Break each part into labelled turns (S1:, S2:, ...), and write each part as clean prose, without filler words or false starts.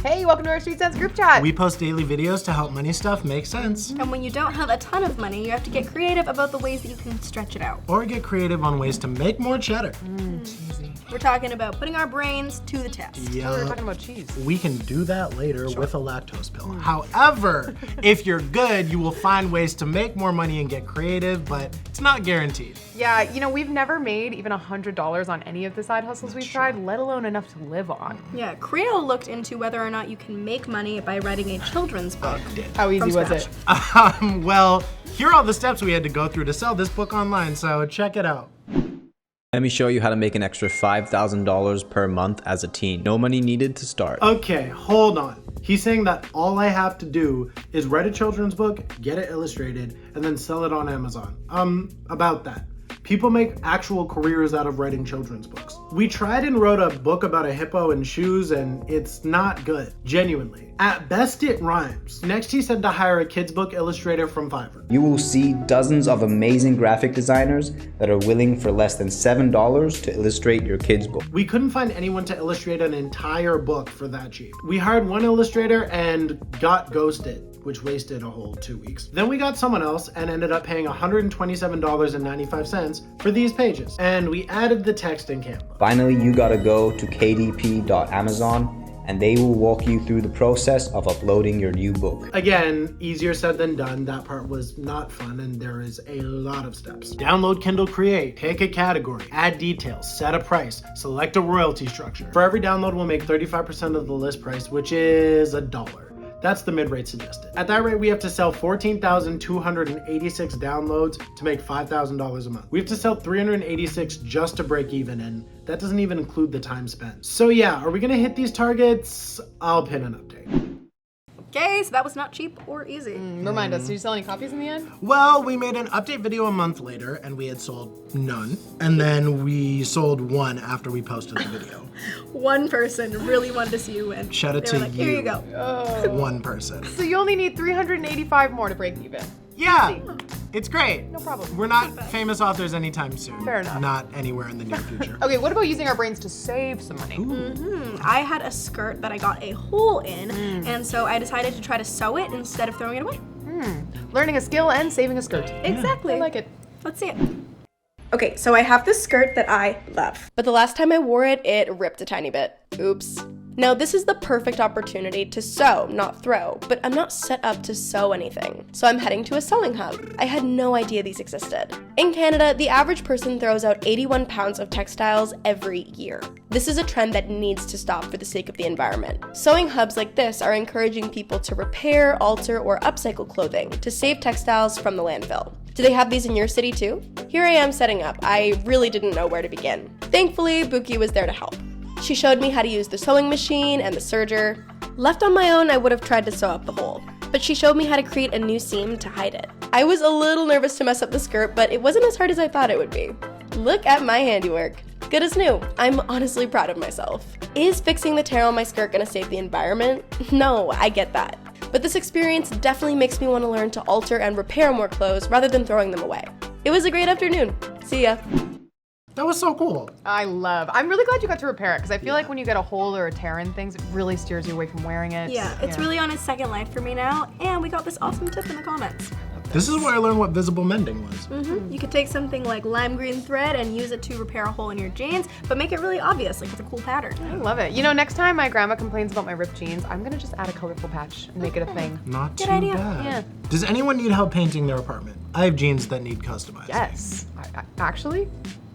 S1: Hey, welcome to our Street Sense group chat.
S2: We post daily videos to help money stuff make sense.
S3: And when you don't have a ton of money, you have to get creative about the ways that you can stretch it out.
S2: Or get creative on ways to make more cheddar.
S1: Cheesy.
S3: We're talking about putting our brains to the test.
S2: Yeah.
S1: We were talking about cheese.
S2: We can do that later with a lactose pill. However, if you're good, you will find ways to make more money and get creative, but it's not guaranteed.
S1: Yeah, you know, we've never made even $100 on any of the side hustles we've tried, let alone enough to live on.
S3: Yeah, Creo looked into whether or not you can make money by writing a children's book.
S1: How easy was
S3: scratch.
S1: it?
S2: Well, here are all the steps we had to go through to sell this book online, so check it out.
S4: Let me show you how to make an extra $5,000 per month as a teen. No money needed to start.
S2: Okay, hold on. He's saying that all I have to do is write a children's book, get it illustrated, and then sell it on Amazon. About that. People make actual careers out of writing children's books. We tried and wrote a book about a hippo and shoes, and it's not good. Genuinely. At best, it rhymes. Next, he said to hire a kids book illustrator from Fiverr.
S4: You will see dozens of amazing graphic designers that are willing for less than $7 to illustrate your kids' book.
S2: We couldn't find anyone to illustrate an entire book for that cheap. We hired one illustrator and got ghosted, which wasted a whole 2 weeks. Then we got someone else and ended up paying $127.95 for these pages. And we added the text in Canva.
S4: Finally, you gotta go to kdp.amazon and they will walk you through the process of uploading your new book.
S2: Again, easier said than done. That part was not fun and there is a lot of steps. Download Kindle Create, pick a category, add details, set a price, select a royalty structure. For every download, we'll make 35% of the list price, which is $1. That's the mid-rate suggested. At that rate, we have to sell 14,286 downloads to make $5,000 a month. We have to sell 386 just to break even, and that doesn't even include the time spent. So yeah, are we gonna hit these targets? I'll pin an update.
S3: Okay, so that was not cheap or easy.
S1: Remind us, did you sell any copies in the end?
S2: Well, we made an update video a month later, and we had sold none. And then we sold one after we posted the video.
S3: One person really wanted to see you win.
S2: Shout out
S3: They
S2: to
S3: were like, here you go.
S2: One person.
S1: So you only need 385 more to break even.
S2: Yeah, it's great.
S1: No problem.
S2: We're not famous authors anytime soon.
S1: Fair enough.
S2: Not anywhere in the near future.
S1: Okay, what about using our brains to save some money?
S3: I had a skirt that I got a hole in, and so I decided to try to sew it instead of throwing it away.
S1: Learning a skill and saving a skirt.
S3: Exactly.
S1: I like it.
S3: Let's see it. Okay, so I have this skirt that I love, but the last time I wore it, it ripped a tiny bit. Oops. Now this is the perfect opportunity to sew, not throw, but I'm not set up to sew anything. So I'm heading to a sewing hub. I had no idea these existed. In Canada, the average person throws out 81 pounds of textiles every year. This is a trend that needs to stop for the sake of the environment. Sewing hubs like this are encouraging people to repair, alter, or upcycle clothing to save textiles from the landfill. Do they have these in your city too? Here I am setting up. I really didn't know where to begin. Thankfully, Buki was there to help. She showed me how to use the sewing machine and the serger. Left on my own, I would have tried to sew up the hole, but she showed me how to create a new seam to hide it. I was a little nervous to mess up the skirt, but it wasn't as hard as I thought it would be. Look at my handiwork. Good as new. I'm honestly proud of myself. Is fixing the tear on my skirt gonna save the environment? No, I get that. But this experience definitely makes me want to learn to alter and repair more clothes rather than throwing them away. It was a great afternoon. See ya.
S2: That was so cool.
S1: I'm really glad you got to repair it because I feel like when you get a hole or a tear in things, it really steers you away from wearing it.
S3: Yeah, it's really on its second life for me now, and we got this awesome tip in the comments.
S2: This is where I learned what visible mending was.
S3: You could take something like lime green thread and use it to repair a hole in your jeans, but make it really obvious, like it's a cool pattern.
S1: I love it. You know, next time my grandma complains about my ripped jeans, I'm gonna just add a colorful patch and make it a thing.
S2: Not
S3: Good
S2: too
S3: idea.
S2: bad.
S1: Yeah.
S2: Does anyone need help painting their apartment? I have jeans that need customizing.
S1: Yes. Actually?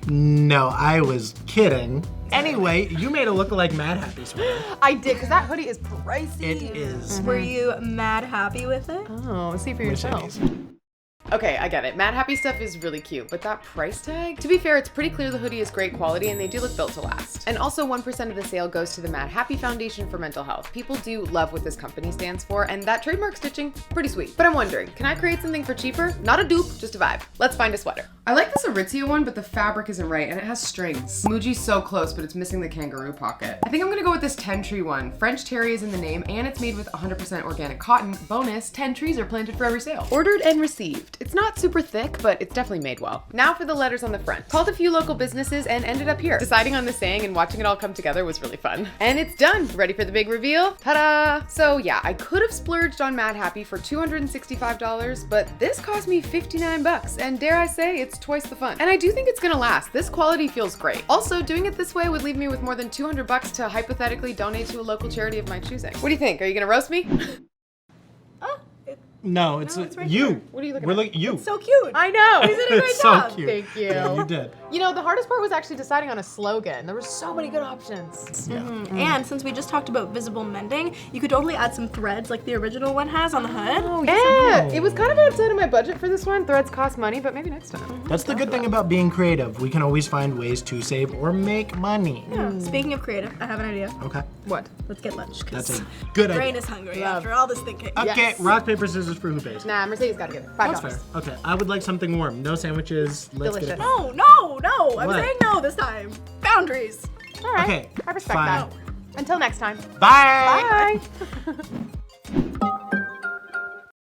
S2: No, I was kidding. Anyway, you made it look like Mad Happy sweater.
S1: I did, because that hoodie is pricey.
S2: It is.
S3: Were you mad happy with it?
S1: Oh, see for yourself.
S2: Mercedes.
S1: Okay, I get it. Mad Happy stuff is really cute, but that price tag? To be fair, it's pretty clear the hoodie is great quality and they do look built to last. And also 1% of the sale goes to the Mad Happy Foundation for Mental Health. People do love what this company stands for, and that trademark stitching, pretty sweet. But I'm wondering, can I create something for cheaper? Not a dupe, just a vibe. Let's find a sweater.
S5: I like this Aritzia one, but the fabric isn't right and it has strings. Muji's so close, but it's missing the kangaroo pocket. I think I'm gonna go with this 10 tree one. French terry is in the name and it's made with 100% organic cotton. Bonus, 10 trees are planted for every sale.
S1: Ordered and received. soft. It's not super thick, but it's definitely made well. Now for the letters on the front. Called a few local businesses and ended up here. Deciding on the saying and watching it all come together was really fun. And it's done. Ready for the big reveal? Ta-da! So yeah, I could have splurged on Mad Happy for $265, but this cost me 59 bucks, and dare I say, it's twice the fun. And I do think it's gonna last. This quality feels great. Also, doing it this way would leave me with more than 200 bucks to hypothetically donate to a local charity of my choosing. What do you think? Are you gonna roast me?
S2: No, it's
S3: right
S2: you.
S3: there.
S1: What are you looking
S2: We're
S1: at?
S2: looking you.
S3: So cute.
S1: I know.
S3: You did a great
S2: It's so
S3: job.
S2: cute.
S1: Thank you.
S2: Yeah, you did.
S1: You know, the hardest part was actually deciding on a slogan. There were so many good options.
S3: And since we just talked about visible mending, you could totally add some threads like the original one has on the hood.
S1: Oh, yeah. It was kind of outside of my budget for this one. Threads cost money, but maybe next time.
S2: That's the good thing about being creative. We can always find ways to save or make money.
S3: Yeah. Speaking of creative, I have an idea.
S2: Okay.
S1: What?
S3: Let's get lunch.
S2: That's
S3: Because
S2: a good
S3: brain
S2: idea.
S3: is hungry after all this thinking.
S2: Okay,
S1: Yes.
S2: rock, paper, scissors for who pays.
S1: Nah, Mercedes got to get it.
S2: That's
S1: $5.
S2: fair. Okay, I would like something warm. No sandwiches. Let's get it.
S1: Delicious.
S3: No, no, no. I'm
S2: What?
S3: saying no this time. Boundaries.
S1: All right.
S2: Okay,
S1: I respect
S2: fine.
S1: that. Until next time.
S2: Bye.
S1: Bye.